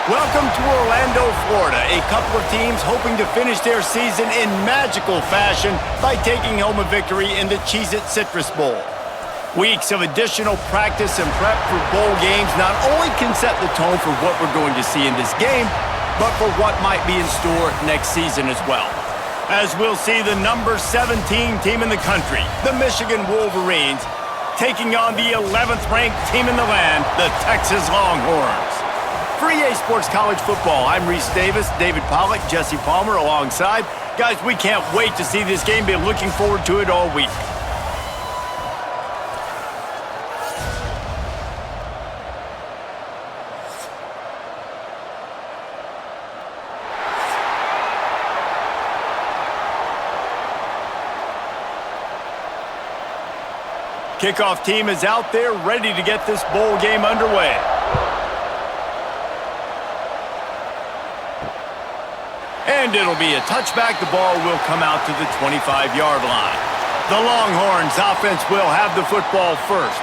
Welcome to Orlando, Florida. A couple of teams hoping to finish their season in magical fashion by taking home a victory in the Cheez-It Citrus Bowl. Weeks of additional practice and prep for bowl games not only can set the tone for what we're going to see in this game, but for what might be in store next season as well. As we'll see the number 17 team in the country, the Michigan Wolverines, taking on the 11th ranked team in the land, the Texas Longhorns. For EA Sports College Football, I'm Reese Davis, David Pollack, Jesse Palmer alongside. Guys, we can't wait to see this game. Been looking forward to it all week. Kickoff team is out there ready to get this bowl game underway. And it'll be a touchback. The ball will come out to the 25-yard line. The Longhorns offense will have the football first.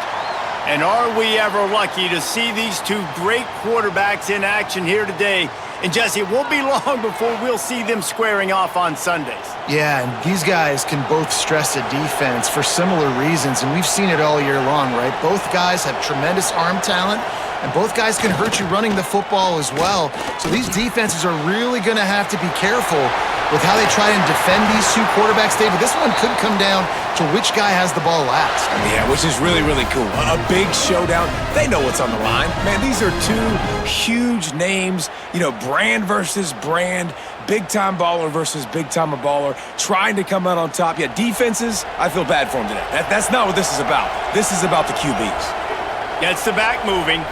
And are we ever lucky to see these two great quarterbacks in action here today? And Jesse, it won't be long before we'll see them squaring off on Sundays. Yeah, and these guys can both stress a defense for similar reasons, and we've seen it all year long, right? Both guys have tremendous arm talent, and both guys can hurt you running the football as well. So these defenses are really going to have to be careful with how they try and defend these two quarterbacks, David. This one could come down to which guy has the ball last. Yeah, which is really, really cool. A big showdown. They know what's on the line. Man, these are two huge names, you know, brand versus brand, big-time baller versus big-time baller, trying to come out on top. Yeah, defenses, I feel bad for them today. That's not what this is about. This is about the QBs. Gets the back moving.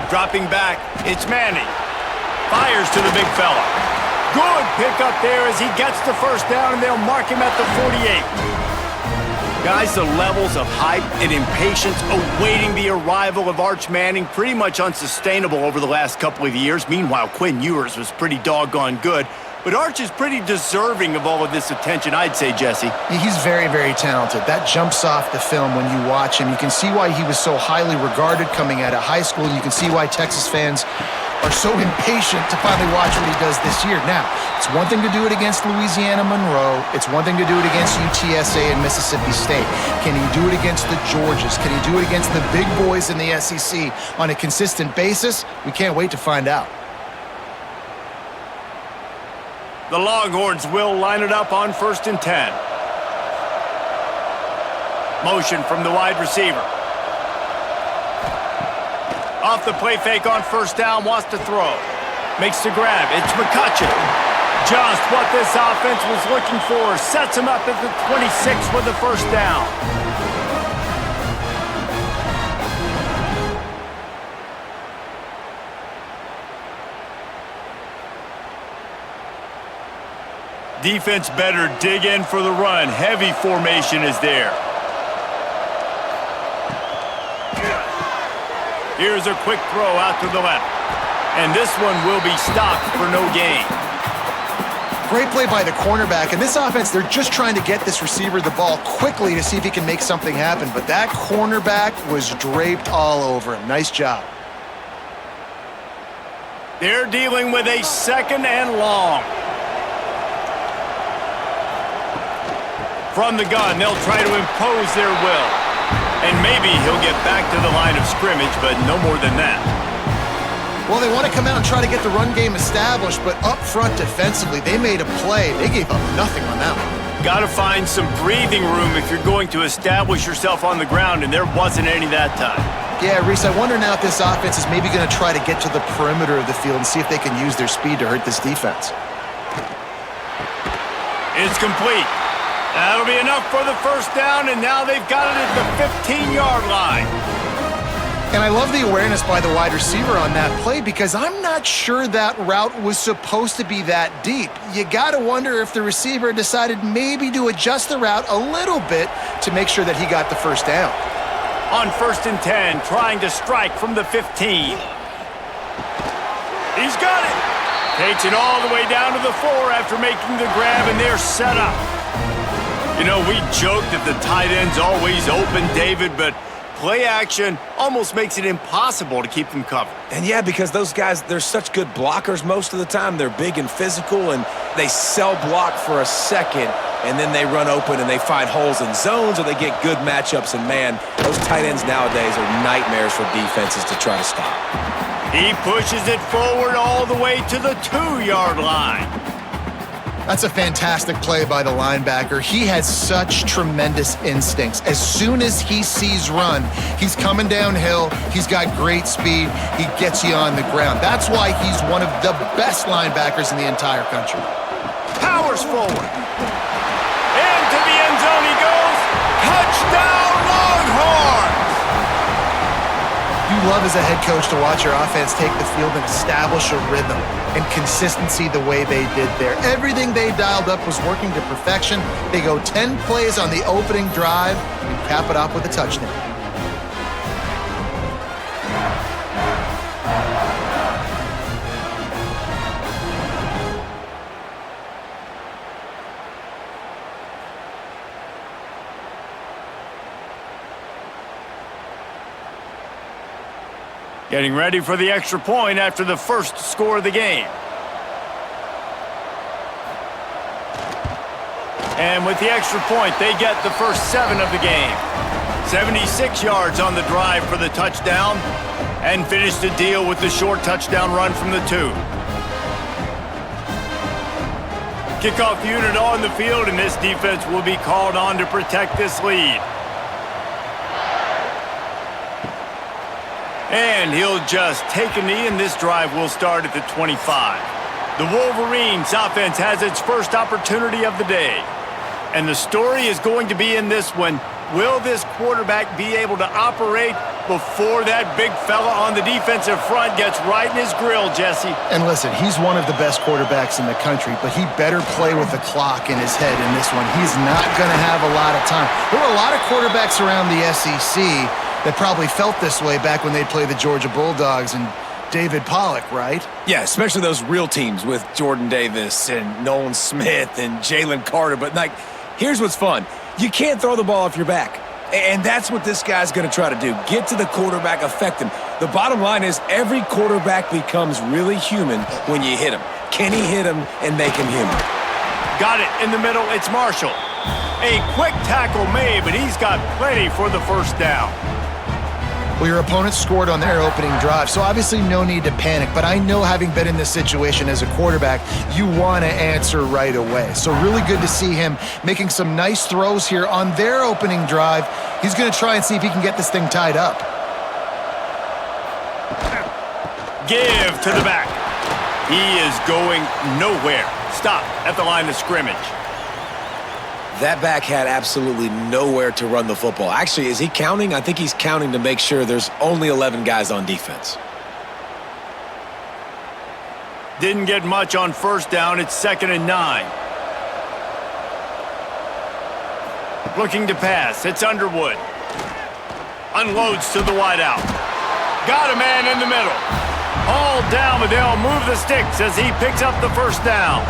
Dropping back, it's Manning. Fires to the big fella. Good pickup there as he gets the first down, and they'll mark him at the 48. Guys, the levels of hype and impatience awaiting the arrival of Arch Manning pretty much unsustainable over the last couple of years. Meanwhile, Quinn Ewers was pretty doggone good. But Arch is pretty deserving of all of this attention, I'd say, Jesse. He's very, very talented. That jumps off the film when you watch him. You can see why he was so highly regarded coming out of high school. You can see why Texas fans are so impatient to finally watch what he does this year. Now, it's one thing to do it against Louisiana Monroe. It's one thing to do it against UTSA and Mississippi State. Can he do it against the Georgias? Can he do it against the big boys in the SEC on a consistent basis? We can't wait to find out. The Longhorns will line it up on 1st and 10. Motion from the wide receiver. Off the play fake on 1st down, wants to throw. Makes the grab, it's McCutcheon. Just what this offense was looking for. Sets him up at the 26 with the 1st down. Defense better dig in for the run. Heavy formation is there. Here's a quick throw out to the left. And this one will be stopped for no gain. Great play by the cornerback. In this offense, they're just trying to get this receiver the ball quickly to see if he can make something happen. But that cornerback was draped all over him. Nice job. They're dealing with a 2nd and long. From the gun, they'll try to impose their will. And maybe he'll get back to the line of scrimmage, but no more than that. Well, they want to come out and try to get the run game established, but up front defensively, they made a play. They gave up nothing on that one. Got to find some breathing room if you're going to establish yourself on the ground, and there wasn't any that time. Yeah, Reese, I wonder now if this offense is maybe going to try to get to the perimeter of the field and see if they can use their speed to hurt this defense. It's complete. That'll be enough for the 1st down, and now they've got it at the 15-yard line. And I love the awareness by the wide receiver on that play because I'm not sure that route was supposed to be that deep. You got to wonder if the receiver decided maybe to adjust the route a little bit to make sure that he got the 1st down. On 1st and 10, trying to strike from the 15. He's got it. Takes it all the way down to the 4 after making the grab, and they're set up. You know, we joke that the tight end's always open, David, but play action almost makes it impossible to keep them covered. And yeah, because those guys, they're such good blockers most of the time. They're big and physical, and they cell block for a second, and then they run open and they find holes in zones, or they get good matchups. And man, those tight ends nowadays are nightmares for defenses to try to stop. He pushes it forward all the way to the 2-yard line. That's a fantastic play by the linebacker. He has such tremendous instincts. As soon as he sees run, he's coming downhill. He's got great speed. He gets you on the ground. That's why he's one of the best linebackers in the entire country. Powers forward. Into the end zone he goes. Touchdown, Longhorns! You love as a head coach to watch your offense take the field and establish a rhythm and consistency the way they did there. Everything they dialed up was working to perfection. They go 10 plays on the opening drive and cap it off with a touchdown. Getting ready for the extra point after the first score of the game. And with the extra point, they get the first 7 of the game. 76 yards on the drive for the touchdown, and finish the deal with the short touchdown run from the 2. Kickoff unit on the field, and this defense will be called on to protect this lead. And he'll just take a knee, and this drive will start at the 25. The Wolverines offense has its first opportunity of the day. And the story is going to be in this one. Will this quarterback be able to operate before that big fella on the defensive front gets right in his grill, Jesse? And listen, he's one of the best quarterbacks in the country, but he better play with the clock in his head in this one. He's not going to have a lot of time. There were a lot of quarterbacks around the SEC that probably felt this way back when they played the Georgia Bulldogs and David Pollock, right? Yeah, especially those real teams with Jordan Davis and Nolan Smith and Jalen Carter. But, like, here's what's fun. You can't throw the ball off your back. And that's what this guy's going to try to do. Get to the quarterback, affect him. The bottom line is every quarterback becomes really human when you hit him. Can he hit him and make him human? Got it in the middle. It's Marshall. A quick tackle made, but he's got plenty for the first down. Well, your opponent scored on their opening drive, so obviously no need to panic. But I know, having been in this situation as a quarterback, you want to answer right away. So really good to see him making some nice throws here on their opening drive. He's going to try and see if he can get this thing tied up. Give to the back. He is going nowhere. Stop at the line of scrimmage. That back had absolutely nowhere to run the football. Actually, is he counting? I think he's counting to make sure there's only 11 guys on defense. Didn't get much on first down. It's 2nd and 9. Looking to pass. It's Underwood. Unloads to the wideout. Got a man in the middle. All down, but they'll move the sticks as he picks up the first down.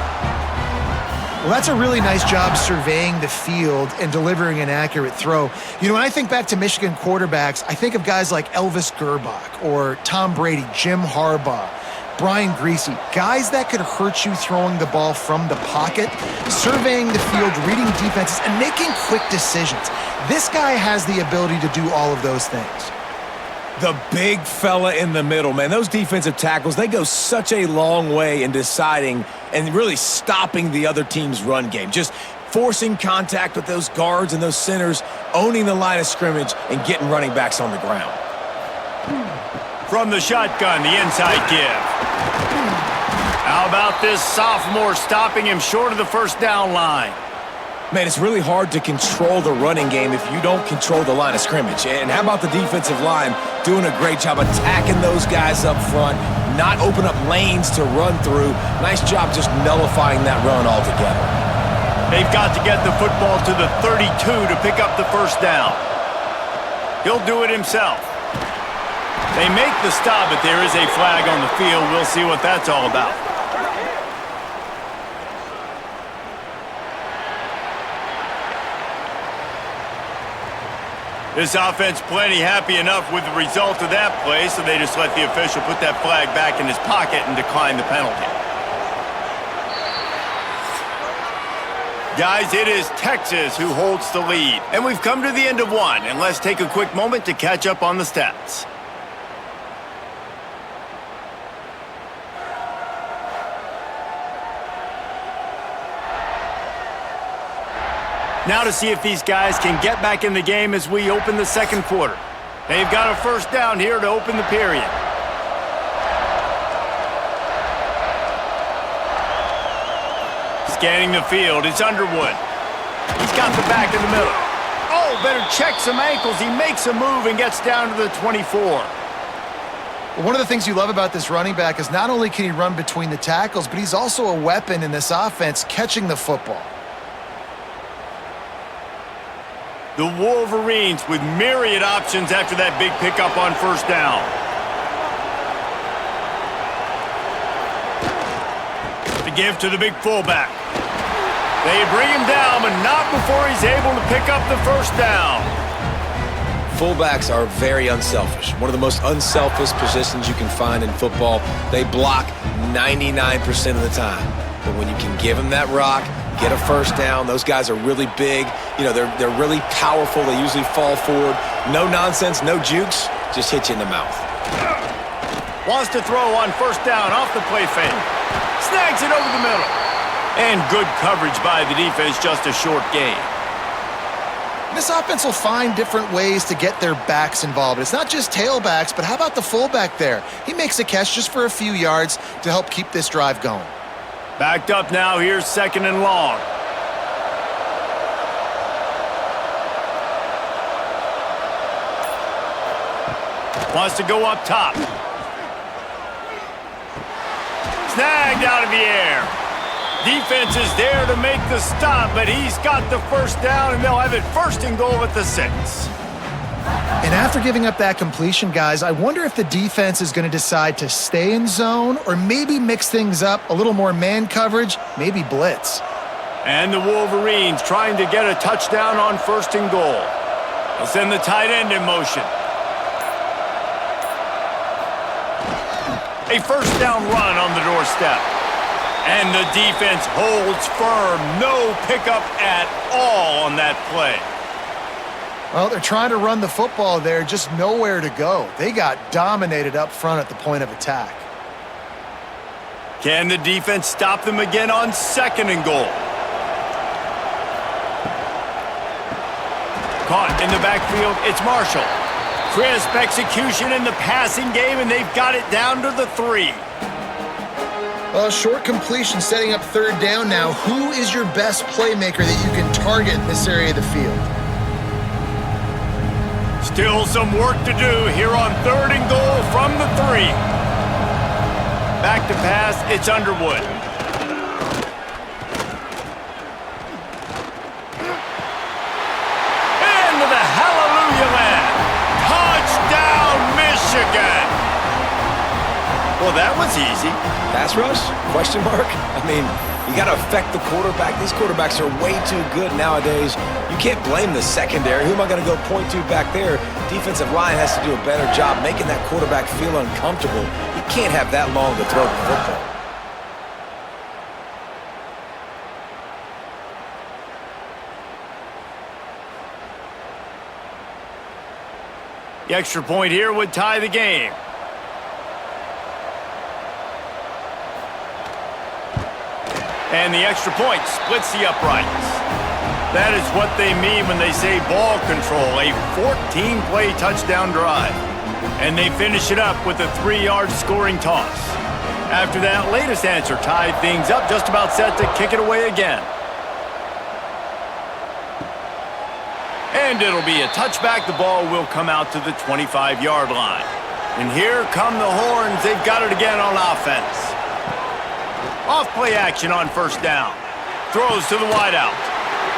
Well, that's a really nice job surveying the field and delivering an accurate throw. You know, when I think back to Michigan quarterbacks, I think of guys like Elvis Gerbach or Tom Brady, Jim Harbaugh, Brian Griese, guys that could hurt you throwing the ball from the pocket, surveying the field, reading defenses, and making quick decisions. This guy has the ability to do all of those things. The big fella in the middle, man. Those defensive tackles, they go such a long way in deciding and really stopping the other team's run game. Just forcing contact with those guards and those centers, owning the line of scrimmage, and getting running backs on the ground. From the shotgun, the inside give. How about this sophomore stopping him short of the first down line? Man, it's really hard to control the running game if you don't control the line of scrimmage. And how about the defensive line doing a great job attacking those guys up front, not open up lanes to run through. Nice job just nullifying that run altogether. They've got to get the football to the 32 to pick up the first down. He'll do it himself. They make the stop, but there is a flag on the field. We'll see what that's all about. This offense plenty happy enough with the result of that play, so they just let the official put that flag back in his pocket and decline the penalty. Guys, it is Texas who holds the lead, and we've come to the end of one, and let's take a quick moment to catch up on the stats. Now to see if these guys can get back in the game as we open the second quarter. They've got a first down here to open the period. Scanning the field, it's Underwood. He's got the back in the middle. Oh, better check some ankles. He makes a move and gets down to the 24. Well, one of the things you love about this running back is not only can he run between the tackles, but he's also a weapon in this offense catching the football. The Wolverines with myriad options after that big pickup on first down. The give to the big fullback. They bring him down, but not before he's able to pick up the first down. Fullbacks are very unselfish. One of the most unselfish positions you can find in football. They block 99% of the time. But when you can give them that rock, get a first down, those guys are really big. You know, they're really powerful. They usually fall forward. No nonsense, no jukes, just hit you in the mouth. Wants to throw on first down off the play fake. Snags it over the middle. And good coverage by the defense, just a short gain. This offense will find different ways to get their backs involved. It's not just tailbacks, but how about the fullback there? He makes a catch just for a few yards to help keep this drive going. Backed up now, here's second and long. Wants to go up top. Snagged out of the air. Defense is there to make the stop, but he's got the first down, and they'll have it first and goal at the 6. And after giving up that completion, guys, I wonder if the defense is going to decide to stay in zone or maybe mix things up, a little more man coverage, maybe blitz. And the Wolverines trying to get a touchdown on first and goal. They'll send the tight end in motion. A first down run on the doorstep. And the defense holds firm. No pickup at all on that play. Well, they're trying to run the football there, just nowhere to go. They got dominated up front at the point of attack. Can the defense stop them again on second and goal? Caught in the backfield, it's Marshall. Crisp execution in the passing game, and they've got it down to the 3. Well, short completion setting up third down now. Who is your best playmaker that you can target in this area of the field? Still some work to do here on third and goal from the 3. Back to pass, it's Underwood. Into the hallelujah land. Touchdown, Michigan. Well, that was easy. Pass rush? Question mark? I mean, you got to affect the quarterback. These quarterbacks are way too good nowadays. You can't blame the secondary. Who am I going to go point to back there? Defensive line has to do a better job making that quarterback feel uncomfortable. He can't have that long to throw the football. The extra point here would tie the game. And the extra point splits the uprights. That is what they mean when they say ball control, a 14-play touchdown drive. And they finish it up with a 3-yard scoring toss. After that latest answer tied things up, just about set to kick it away again. And it'll be a touchback. The ball will come out to the 25-yard line. And here come the horns. They've got it again on offense. Off play action on first down. Throws to the wideout.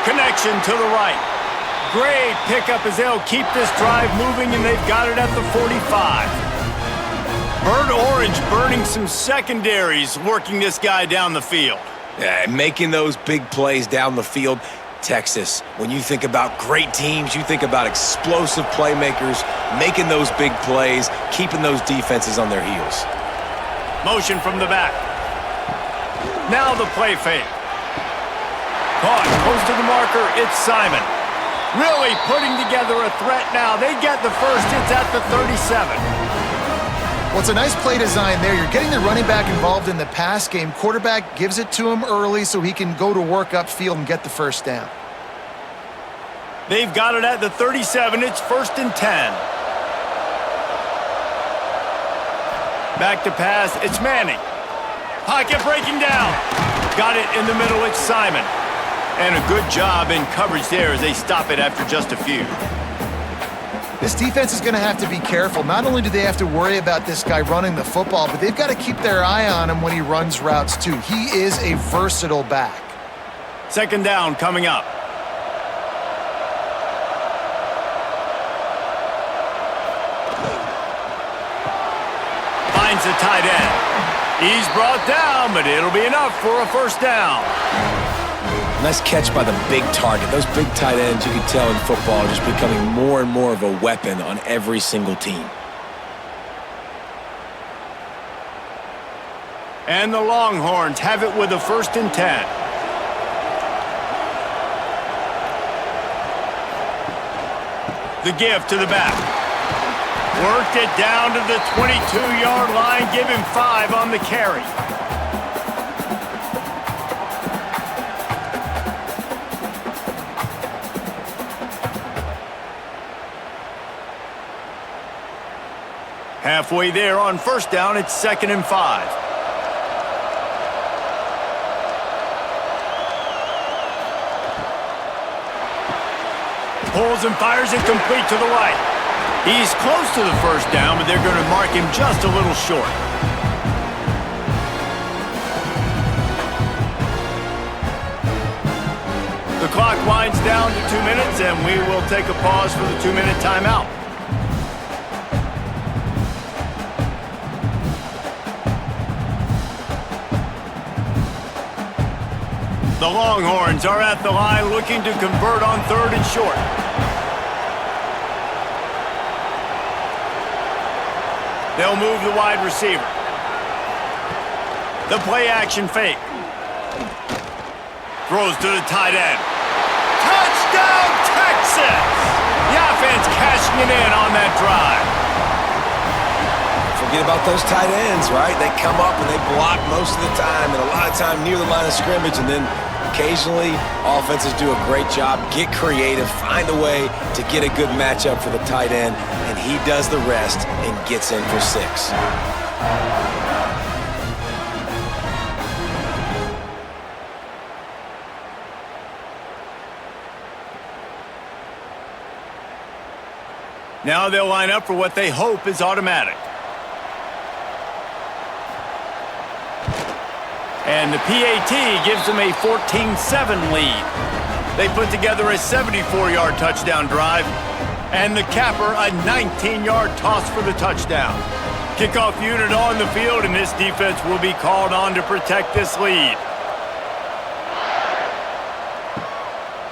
Connection to the right. Great pickup as they'll keep this drive moving, and they've got it at the 45. Burnt Orange burning some secondaries, working this guy down the field. Yeah, making those big plays down the field. Texas. When you think about great teams, you think about explosive playmakers, making those big plays, keeping those defenses on their heels. Motion from the back. Now the play fake. Caught close to the marker. It's Simon. Really putting together a threat now. They get the first. It's at the 37. Well, it's a nice play design there. You're getting the running back involved in the pass game. Quarterback gives it to him early so he can go to work upfield and get the first down. They've got it at the 37. It's 1st and 10. Back to pass. It's Manning. Pocket breaking down. Got it in the middle. It's Simon. And a good job in coverage there as they stop it after just a few. This defense is going to have to be careful. Not only do they have to worry about this guy running the football, but they've got to keep their eye on him when he runs routes too. He is a versatile back. 2nd down coming up. Finds the tight end. He's brought down, but it'll be enough for a first down. Nice catch by the big target. Those big tight ends, you can tell in football, are just becoming more and more of a weapon on every single team. And the Longhorns have it with a 1st and 10. The give to the back. Worked it down to the 22-yard line. Give him 5 on the carry. Halfway there on 1st down, it's 2nd and 5. Pulls and fires it complete to the right. He's close to the first down, but they're going to mark him just a little short. The clock winds down to 2 minutes, and we will take a pause for the 2-minute timeout. The Longhorns are at the line looking to convert on 3rd and short. They'll move the wide receiver. The play action fake. Throws to the tight end. Touchdown, Texas! The offense cashing it in on that drive. Forget about those tight ends, right? They come up and they block most of the time, and a lot of time near the line of scrimmage, and then occasionally offenses do a great job, get creative, find a way to get a good matchup for the tight end, and he does the rest and gets in for 6. Now they'll line up for what they hope is automatic. And the PAT gives them a 14-7 lead. They put together a 74-yard touchdown drive, and the capper a 19-yard toss for the touchdown. Kickoff unit on the field, and this defense will be called on to protect this lead.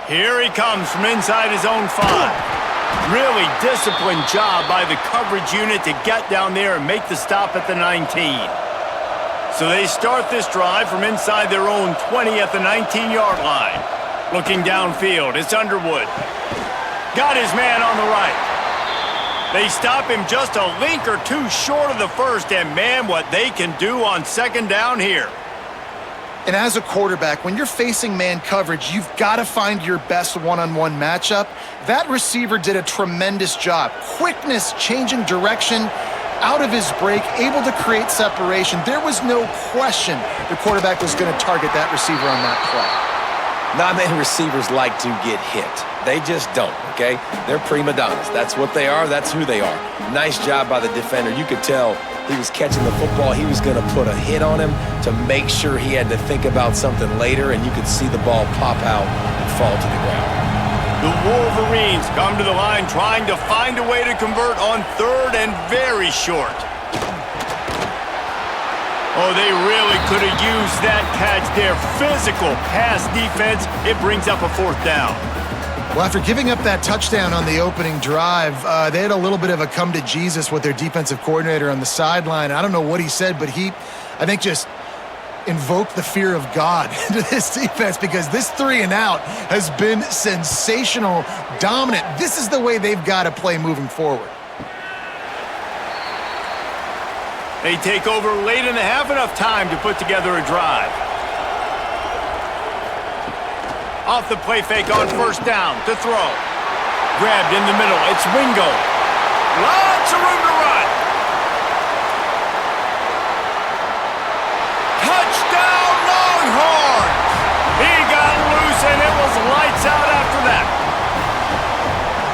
Here he comes from inside his own 5. Really disciplined job by the coverage unit to get down there and make the stop at the 19. So they start this drive from inside their own 20 at the 19-yard line. Looking downfield, it's Underwood. Got his man on the right. They stop him just a link or two short of the first, and man, what they can do on 2nd down here. And as a quarterback, when you're facing man coverage, you've got to find your best one-on-one matchup. That receiver did a tremendous job. Quickness, changing direction, out of his break, able to create separation. There was no question the quarterback was going to target that receiver on that play. Not many receivers like to get hit. They just don't, okay? They're prima donnas. That's what they are. That's who they are. Nice job by the defender. You could tell he was catching the football. He was going to put a hit on him to make sure he had to think about something later, and you could see the ball pop out and fall to the ground. The Wolverines come to the line trying to find a way to convert on 3rd and very short. Oh, they really could have used that catch there. Physical pass defense. It brings up a 4th down. Well, after giving up that touchdown on the opening drive, they had a little bit of a come to Jesus with their defensive coordinator on the sideline. I don't know what he said, but I think, just invoked the fear of God into this defense, because this 3-and-out has been sensational, dominant. This is the way they've got to play moving forward. They take over late in the half, enough time to put together a drive. Off the play fake on 1st down to throw. Grabbed in the middle. It's Wingo. Lots of room to run. Touchdown Longhorns! He got loose and it was lights out after that.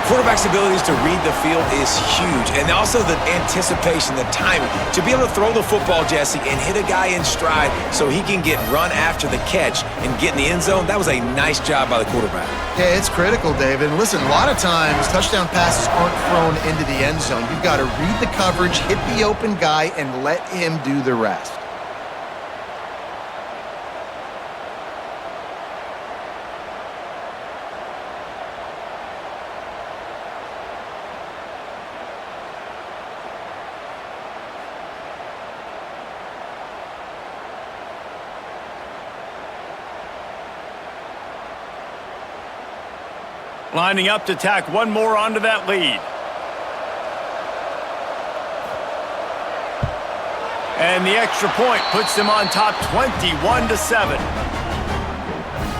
Quarterback's abilities to read the field is huge, and also the anticipation, the timing. To be able to throw the football, Jesse, and hit a guy in stride so he can get run after the catch and get in the end zone, that was a nice job by the quarterback. Yeah, it's critical, David. And listen, a lot of times touchdown passes aren't thrown into the end zone. You've got to read the coverage, hit the open guy, and let him do the rest. Lining up to tack one more onto that lead. And the extra point puts them on top 21-7.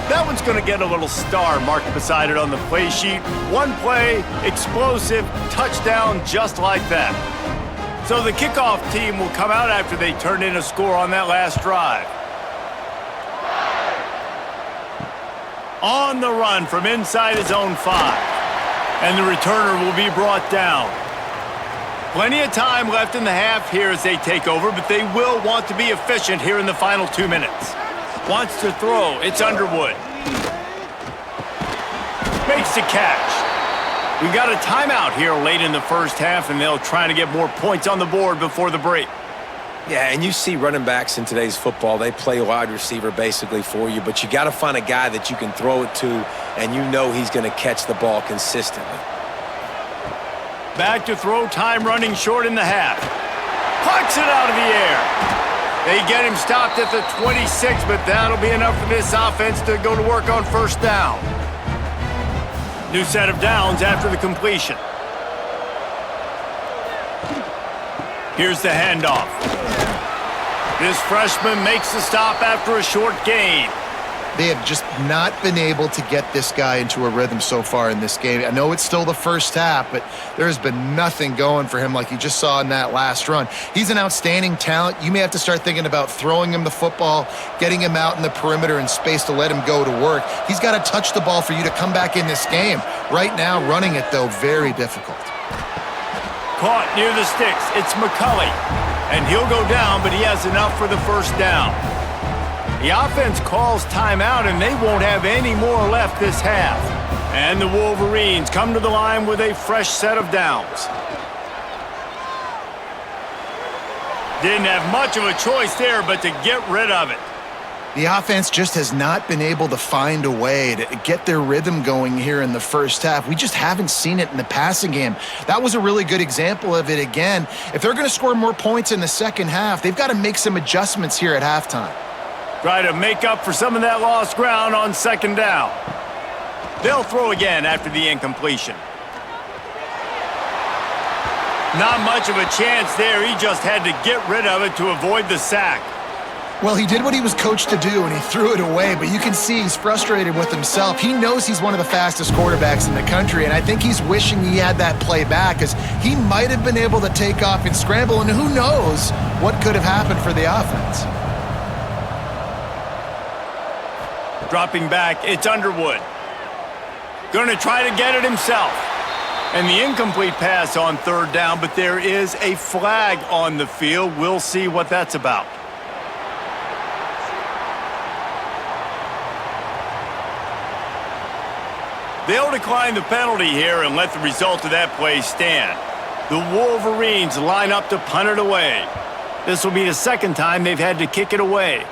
That one's going to get a little star marked beside it on the play sheet. One play, explosive, touchdown just like that. So the kickoff team will come out after they turn in a score on that last drive. On the run from inside his own 5. And the returner will be brought down. Plenty of time left in the half here as they take over, but they will want to be efficient here in the final 2 minutes. Wants to throw. It's Underwood. Makes the catch. We've got a timeout here late in the first half, and they'll try to get more points on the board before the break. Yeah, and you see running backs in today's football, they play wide receiver basically for you, but you got to find a guy that you can throw it to, and you know he's going to catch the ball consistently. Back to throw, time running short in the half. Pucks it out of the air. They get him stopped at the 26, but that'll be enough for this offense to go to work on 1st down. New set of downs after the completion. Here's the handoff. This freshman makes the stop after a short gain. They have just not been able to get this guy into a rhythm so far in this game. I know it's still the first half, but there has been nothing going for him like you just saw in that last run. He's an outstanding talent. You may have to start thinking about throwing him the football, getting him out in the perimeter in space to let him go to work. He's got to touch the ball for you to come back in this game. Right now, running it, though, very difficult. Caught near the sticks. It's McCulley. And he'll go down, but he has enough for the 1st down. The offense calls timeout, and they won't have any more left this half. And the Wolverines come to the line with a fresh set of downs. Didn't have much of a choice there, but to get rid of it. The offense just has not been able to find a way to get their rhythm going here in the first half. We just haven't seen it in the passing game. That was a really good example of it again. If they're going to score more points in the second half, they've got to make some adjustments here at halftime. Try to make up for some of that lost ground on 2nd down. They'll throw again after the incompletion. Not much of a chance there. He just had to get rid of it to avoid the sack. Well, he did what he was coached to do, and he threw it away, but you can see he's frustrated with himself. He knows he's one of the fastest quarterbacks in the country, and I think he's wishing he had that play back, because he might have been able to take off and scramble, and who knows what could have happened for the offense. Dropping back, it's Underwood. Going to try to get it himself. And the incomplete pass on 3rd down, but there is a flag on the field. We'll see what that's about. They'll decline the penalty here and let the result of that play stand. The Wolverines line up to punt it away. This will be the second time they've had to kick it away.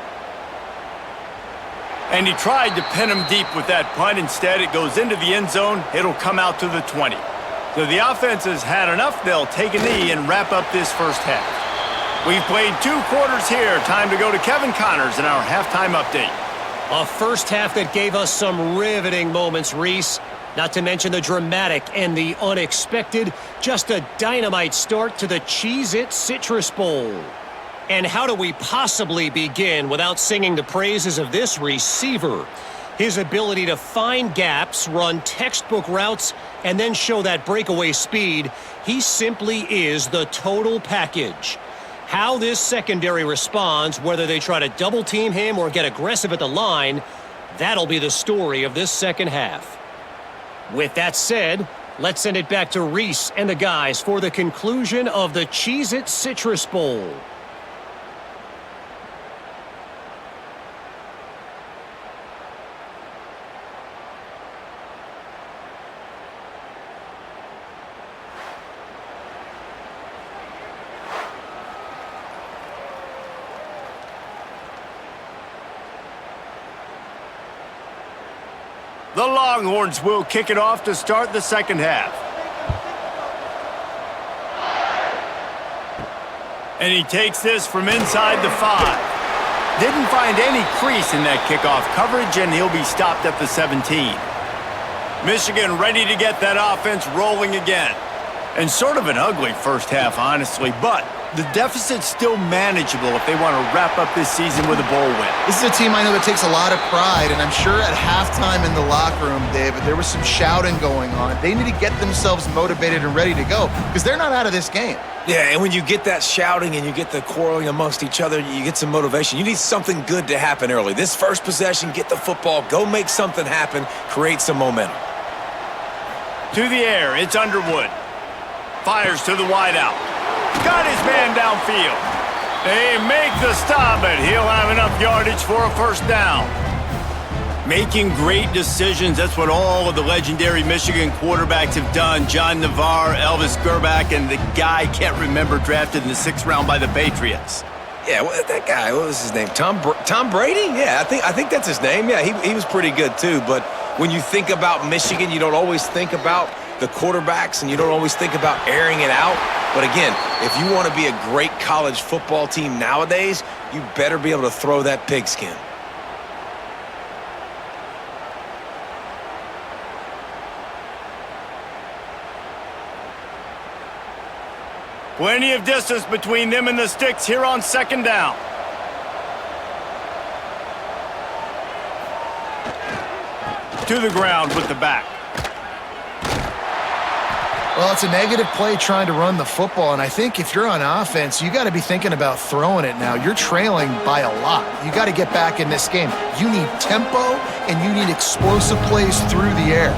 And he tried to pin him deep with that punt. Instead, it goes into the end zone. It'll come out to the 20. So the offense has had enough. They'll take a knee and wrap up this first half. We've played 2 quarters here. Time to go to Kevin Connors in our halftime update. A first half that gave us some riveting moments, Reese. Not to mention the dramatic and the unexpected. Just a dynamite start to the Cheez-It Citrus Bowl. And how do we possibly begin without singing the praises of this receiver? His ability to find gaps, run textbook routes, and then show that breakaway speed. He simply is the total package. How this secondary responds, whether they try to double team him or get aggressive at the line, that'll be the story of this second half. With that said, let's send it back to Reese and the guys for the conclusion of the Cheez-It Citrus Bowl. The Longhorns will kick it off to start the second half. And he takes this from inside the 5. Didn't find any crease in that kickoff coverage, and he'll be stopped at the 17. Michigan ready to get that offense rolling again. And sort of an ugly first half, honestly, but the deficit's still manageable if they want to wrap up this season with a bowl win. This is a team I know that takes a lot of pride, and I'm sure at halftime in the locker room, David, there was some shouting going on. They need to get themselves motivated and ready to go because they're not out of this game. Yeah, and when you get that shouting and you get the quarreling amongst each other, you get some motivation. You need something good to happen early. This first possession, get the football, go make something happen, create some momentum. To the air, it's Underwood. Fires to the wideout. Got his man downfield. They make the stop, but he'll have enough yardage for a first down. Making great decisions, that's what all of the legendary Michigan quarterbacks have done. John Navarre, Elvis Gerbach, and the guy, can't remember, drafted in the 6th round by the Patriots. Yeah, that guy, what was his name? Tom Brady? Yeah, I think that's his name. Yeah, he was pretty good too, but when you think about Michigan, you don't always think about the quarterbacks, and you don't always think about airing it out. But again, if you want to be a great college football team nowadays, you better be able to throw that pigskin. Plenty of distance between them and the sticks here on second down. To the ground with the back. Well, it's a negative play trying to run the football, and I think if you're on offense, you got to be thinking about throwing it now. You're trailing by a lot. You got to get back in this game. You need tempo, and you need explosive plays through the air.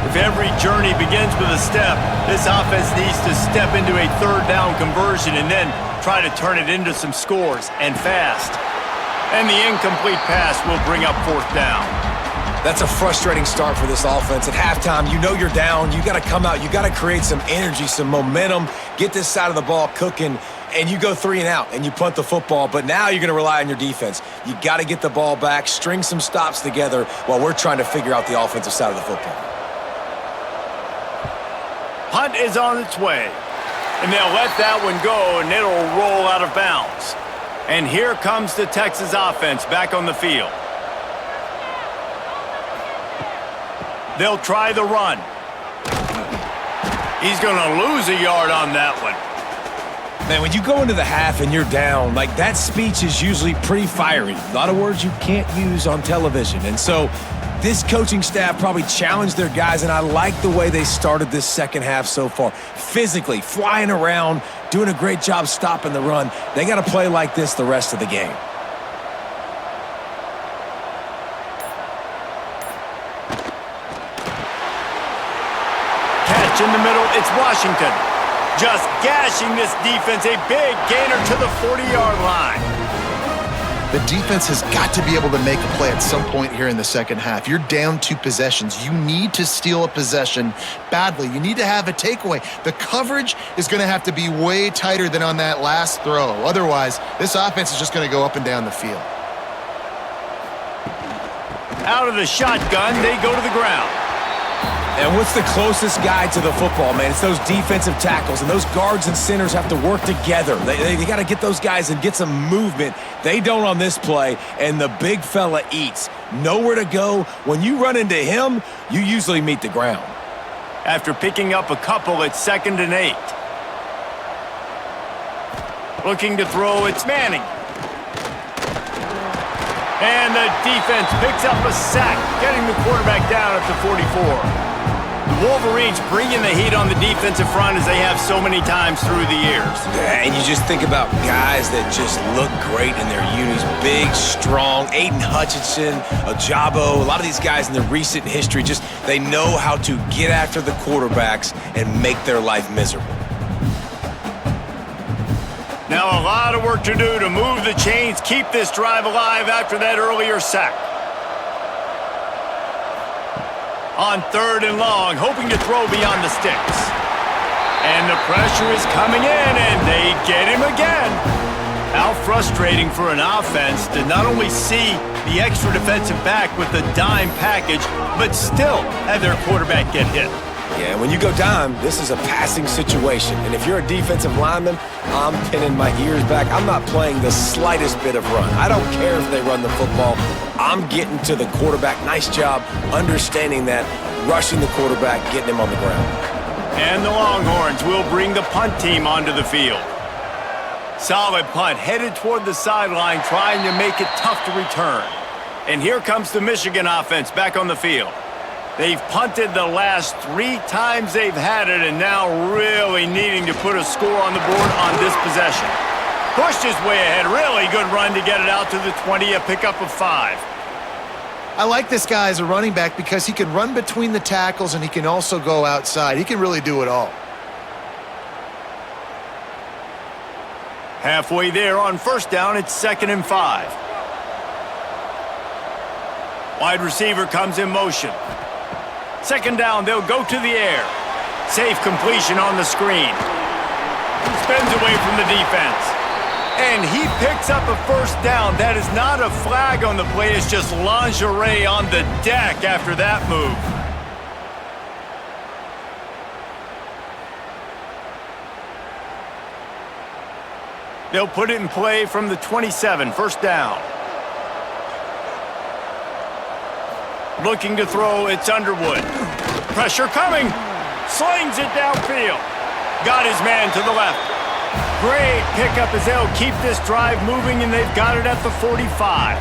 If every journey begins with a step, this offense needs to step into a third down conversion and then try to turn it into some scores, and fast. And the incomplete pass will bring up fourth down. That's a frustrating start for this offense. At halftime, you know you're down. You got to come out. You got to create some energy, some momentum, get this side of the ball cooking, and you go 3 and out, and you punt the football. But now you're going to rely on your defense. You got to get the ball back, string some stops together while we're trying to figure out the offensive side of the football. Punt is on its way, and they'll let that one go, and it'll roll out of bounds. And here comes the Texas offense back on the field. They'll try the run. He's going to lose a yard on that one. Man, when you go into the half and you're down, like that speech is usually pretty fiery. A lot of words you can't use on television. And so this coaching staff probably challenged their guys, and I like the way they started this second half so far. Physically, flying around, doing a great job stopping the run. They got to play like this the rest of the game. In the middle, it's Washington. Just gashing this defense, a big gainer to the 40-yard line. The defense has got to be able to make a play at some point here in the second half. You're down 2 possessions. You need to steal a possession badly. You need to have a takeaway. The coverage is going to have to be way tighter than on that last throw. Otherwise, this offense is just going to go up and down the field. Out of the shotgun, they go to the ground. And what's the closest guy to the football, man? It's those defensive tackles, and those guards and centers have to work together. They got to get those guys and get some movement. They don't on this play, and the big fella eats. Nowhere to go. When you run into him, you usually meet the ground. After picking up a couple, it's 2nd and 8. Looking to throw, it's Manning. And the defense picks up a sack, getting the quarterback down at the 44. The Wolverines bringing the heat on the defensive front as they have so many times through the years. Yeah, and you just think about guys that just look great in their unis. Big, strong, Aiden Hutchinson, Ajabo, a lot of these guys in the recent history, just they know how to get after the quarterbacks and make their life miserable. Now a lot of work to do to move the chains, keep this drive alive after that earlier sack. On 3rd and long, hoping to throw beyond the sticks. And the pressure is coming in, and they get him again. How frustrating for an offense to not only see the extra defensive back with the dime package, but still have their quarterback get hit. Yeah, when you go dime, this is a passing situation. And if you're a defensive lineman, I'm pinning my ears back. I'm not playing the slightest bit of run. I don't care if they run the football. I'm getting to the quarterback. Nice job understanding that, rushing the quarterback, getting him on the ground. And the Longhorns will bring the punt team onto the field. Solid punt, headed toward the sideline, trying to make it tough to return. And here comes the Michigan offense back on the field. They've punted the last 3 times they've had it, and now really needing to put a score on the board on this possession. Pushed his way ahead. Really good run to get it out to the 20, a pickup of 5. I like this guy as a running back because he can run between the tackles and he can also go outside. He can really do it all. Halfway there on 1st down, it's 2nd and 5. Wide receiver comes in motion. 2nd down, they'll go to the air. Safe completion on the screen. Spins away from the defense. And he picks up a 1st down. That is not a flag on the play. It's just lingerie on the deck after that move. They'll put it in play from the 27, 1st down. Looking to throw, it's Underwood. Pressure coming. Slings it downfield. Got his man to the left. Great pickup as they'll keep this drive moving, and they've got it at the 45.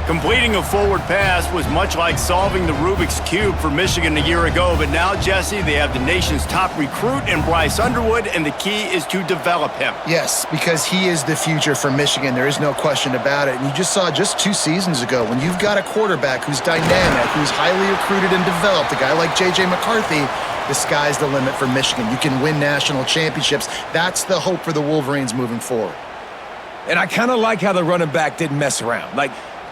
Completing a forward pass was much like solving the Rubik's Cube for Michigan a year ago, but now, Jesse, they have the nation's top recruit in Bryce Underwood, and the key is to develop him. Yes, because he is the future for Michigan. There is no question about it. And you just saw just 2 seasons ago, when you've got a quarterback who's dynamic, who's highly recruited and developed, a guy like J.J. McCarthy, the sky's the limit for Michigan. You can win national championships. That's the hope for the Wolverines moving forward. And I kind of like how the running back didn't mess around.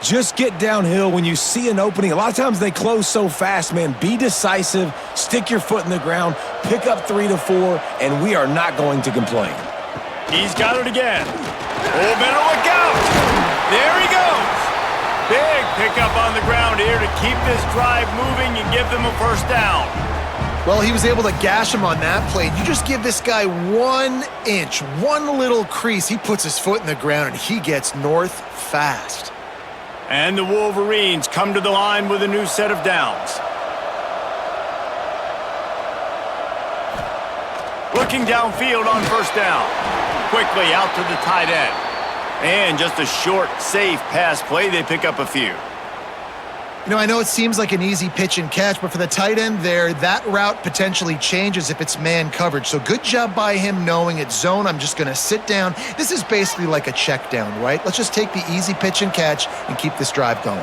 Just get downhill when you see an opening. A lot of times they close so fast, man. Be decisive, stick your foot in the ground, pick up 3 to 4, and we are not going to complain. He's got it again. Oh, better look out. There he goes. Big pickup on the ground here to keep this drive moving and give them a 1st down. Well, he was able to gash him on that play. You just give this guy 1 inch, 1 little crease. He puts his foot in the ground, and he gets north fast. And the Wolverines come to the line with a new set of downs. Looking downfield on 1st down. Quickly out to the tight end. And just a short, safe pass play. They pick up a few. You know, I know it seems like an easy pitch and catch, but for the tight end there, that route potentially changes if it's man coverage. So good job by him knowing it's zone. I'm just going to sit down. This is basically like a check down, right? Let's just take the easy pitch and catch and keep this drive going.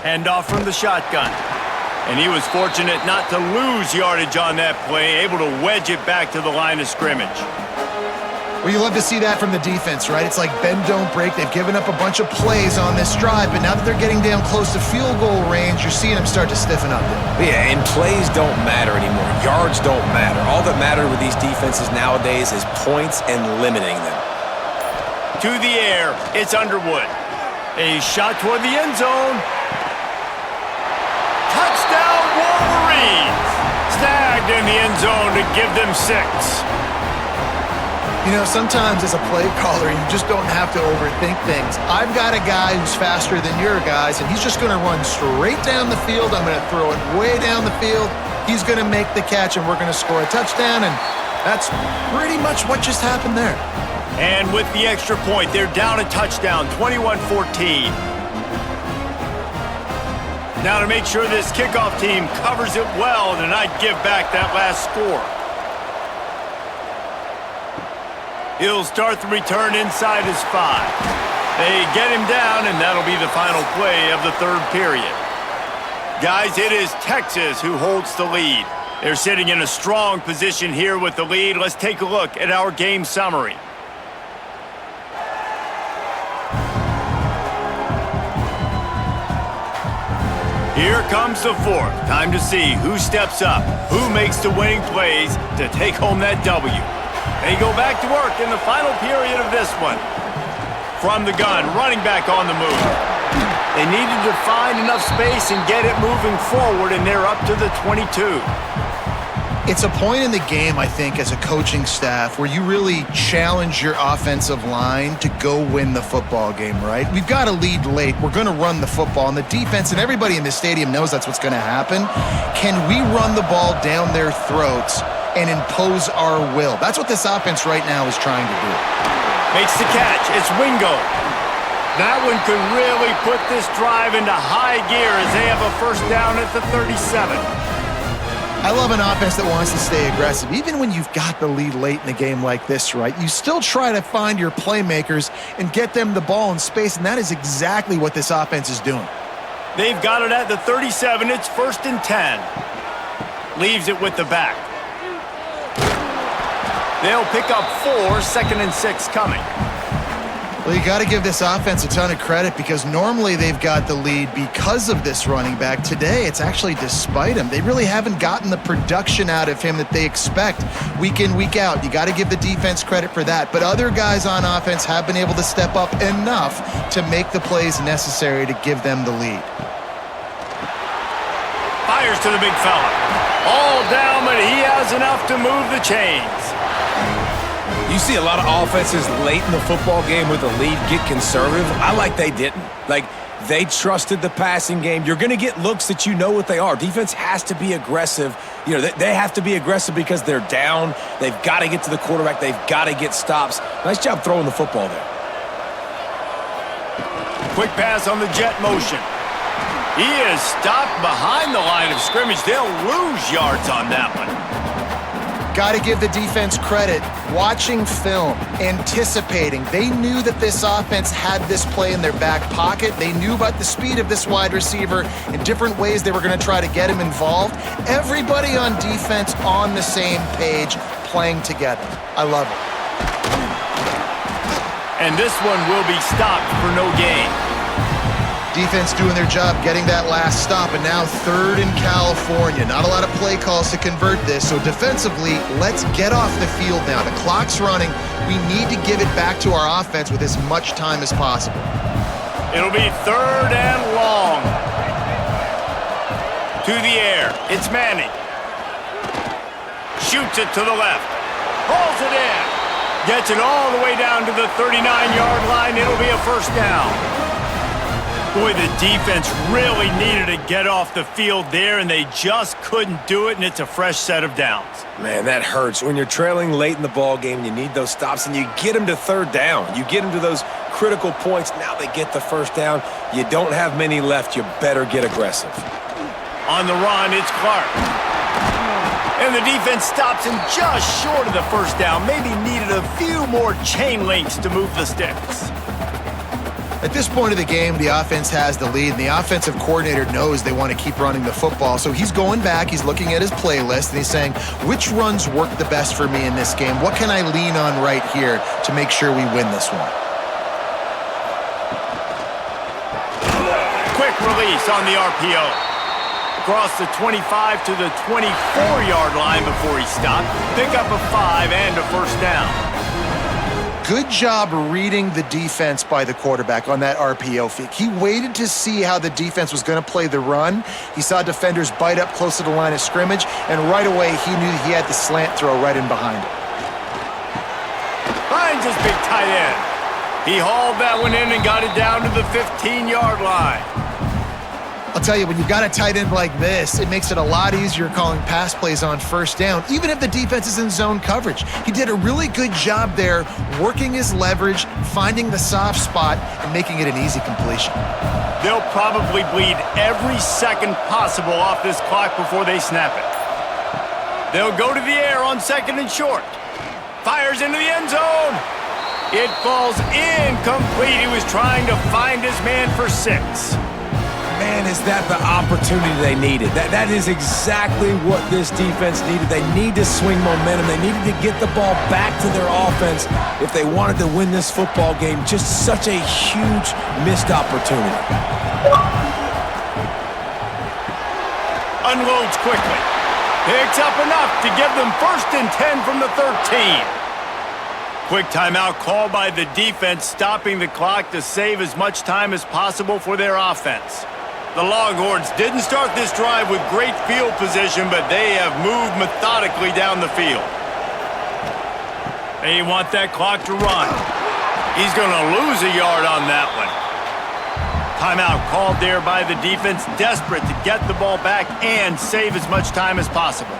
Handoff from the shotgun. And he was fortunate not to lose yardage on that play, able to wedge it back to the line of scrimmage. Well, you love to see that from the defense, right? It's like bend, don't break. They've given up a bunch of plays on this drive, but now that they're getting down close to field goal range, you're seeing them start to stiffen up there. Yeah, and plays don't matter anymore. Yards don't matter. All that matters with these defenses nowadays is points and limiting them. To the air, it's Underwood. A shot toward the end zone. Touchdown, Wolverines! Snagged in the end zone to give them 6. You know, sometimes as a play caller, you just don't have to overthink things. I've got a guy who's faster than your guys, and he's just going to run straight down the field. I'm going to throw it way down the field. He's going to make the catch, and we're going to score a touchdown, and that's pretty much what just happened there. And with the extra point, they're down a touchdown, 21-14. Now to make sure this kickoff team covers it well to not give back that last score. He'll start the return inside his 5. They get him down, and that'll be the final play of the third period. Guys, it is Texas who holds the lead. They're sitting in a strong position here with the lead. Let's take a look at our game summary. Here comes the fourth. Time to see who steps up, who makes the winning plays to take home that W. They go back to work in the final period of this one. From the gun, running back on the move. They needed to find enough space and get it moving forward, and they're up to the 22. It's a point in the game, I think, as a coaching staff where you really challenge your offensive line to go win the football game, right? We've got to lead late. We're going to run the football, and the defense and everybody in this stadium knows that's what's going to happen. Can we run the ball down their throats and impose our will? That's what this offense right now is trying to do. Makes the catch. It's Wingo. That one could really put this drive into high gear as they have a first down at the 37. I love an offense that wants to stay aggressive. Even when you've got the lead late in a game like this, right, you still try to find your playmakers and get them the ball in space, and that is exactly what this offense is doing. They've got it at the 37. It's 1st and 10. Leaves it with the back. They'll pick up 4, 2nd and 6 coming. Well, you got to give this offense a ton of credit because normally they've got the lead because of this running back. Today, it's actually despite him. They really haven't gotten the production out of him that they expect week in, week out. You got to give the defense credit for that. But other guys on offense have been able to step up enough to make the plays necessary to give them the lead. Fires to the big fella. All down, but he has enough to move the chains. You see a lot of offenses late in the football game with the lead get conservative. I like they didn't. Like, they trusted the passing game. You're going to get looks that you know what they are. Defense has to be aggressive. You know, they have to be aggressive because they're down. They've got to get to the quarterback. They've got to get stops. Nice job throwing the football there. Quick pass on the jet motion. He is stopped behind the line of scrimmage. They'll lose yards on that one. Got to give the defense credit. Watching film, anticipating. They knew that this offense had this play in their back pocket. They knew about the speed of this wide receiver and different ways they were going to try to get him involved. Everybody on defense on the same page, playing together. I love it. And this one will be stopped for no gain. Defense doing their job, getting that last stop, and now 3rd in California. Not a lot of play calls to convert this, so defensively, let's get off the field now. The clock's running. We need to give it back to our offense with as much time as possible. It'll be 3rd and long. To the air, it's Manning. Shoots it to the left. Hauls it in. Gets it all the way down to the 39-yard line. It'll be a first down. Boy, the defense really needed to get off the field there, and they just couldn't do it, and it's a fresh set of downs. Man, that hurts. When you're trailing late in the ball game, you need those stops, and you get them to 3rd down. You get them to those critical points. Now they get the first down. You don't have many left. You better get aggressive. On the run, it's Clark. And the defense stops him just short of the first down. Maybe needed a few more chain links to move the sticks. At this point of the game, the offense has the lead, and the offensive coordinator knows they want to keep running the football. So he's going back, he's looking at his playlist, and he's saying, which runs work the best for me in this game? What can I lean on right here to make sure we win this one? Quick release on the RPO. Across the 25 to the 24-yard line before he stopped. Pick up a 5 and a first down. Good job reading the defense by the quarterback on that RPO fake. He waited to see how the defense was going to play the run. He saw defenders bite up close to the line of scrimmage, and right away he knew he had the slant throw right in behind him. Finds his big tight end. He hauled that one in and got it down to the 15-yard line. I'll tell you, when you've got a tight end like this, it makes it a lot easier calling pass plays on first down, even if the defense is in zone coverage. He did a really good job there, working his leverage, finding the soft spot, and making it an easy completion. They'll probably bleed every second possible off this clock before they snap it. They'll go to the air on second and short. Fires into the end zone. It falls incomplete. He was trying to find his man for 6. Man, is that the opportunity they needed. That is exactly what this defense needed. They need to swing momentum. They needed to get the ball back to their offense if they wanted to win this football game. Just such a huge missed opportunity. Unloads quickly. Picks up enough to give them 1st and 10 from the 13. Quick timeout called by the defense, stopping the clock to save as much time as possible for their offense. The Longhorns didn't start this drive with great field position, but they have moved methodically down the field. They want that clock to run. He's going to lose a yard on that one. Timeout called there by the defense, desperate to get the ball back and save as much time as possible.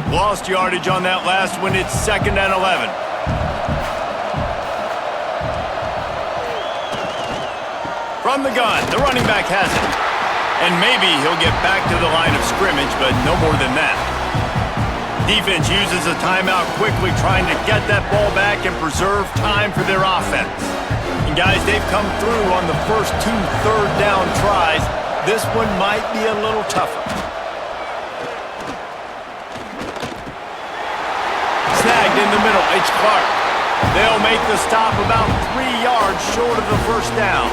Lost yardage on that last one. It's 2nd and 11. From the gun, the running back has it. And maybe he'll get back to the line of scrimmage, but no more than that. Defense uses a timeout quickly, trying to get that ball back and preserve time for their offense. And guys, they've come through on the first 2 third-down tries. This one might be a little tougher. Snagged in the middle, it's Clark. They'll make the stop about 3 yards short of the first down.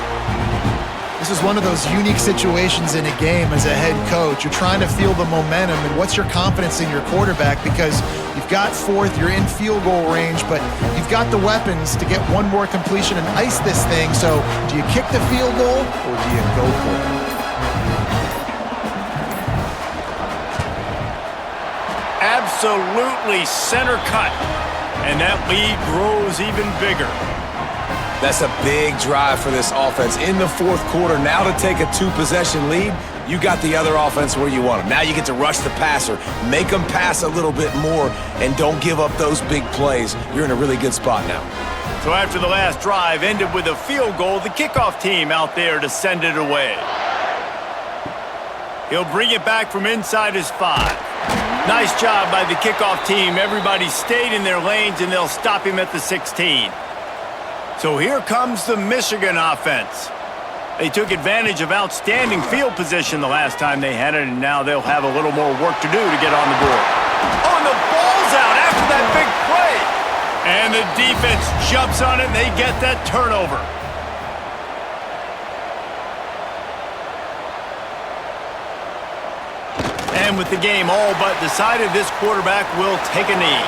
This is one of those unique situations in a game as a head coach. You're trying to feel the momentum, and what's your confidence in your quarterback, because you've got 4th, you're in field goal range, but you've got the weapons to get one more completion and ice this thing. So do you kick the field goal or do you go for it? Absolutely center cut, and that lead grows even bigger. That's a big drive for this offense in the 4th quarter. Now to take a 2-possession lead, you got the other offense where you want them. Now you get to rush the passer, make them pass a little bit more, and don't give up those big plays. You're in a really good spot now. So after the last drive ended with a field goal, the kickoff team out there to send it away. He'll bring it back from inside his 5. Nice job by the kickoff team. Everybody stayed in their lanes, and they'll stop him at the 16. So here comes the Michigan offense. They took advantage of outstanding field position the last time they had it, and now they'll have a little more work to do to get on the board. Oh, and the ball's out after that big play. And the defense jumps on it, and they get that turnover. And with the game all but decided, this quarterback will take a knee.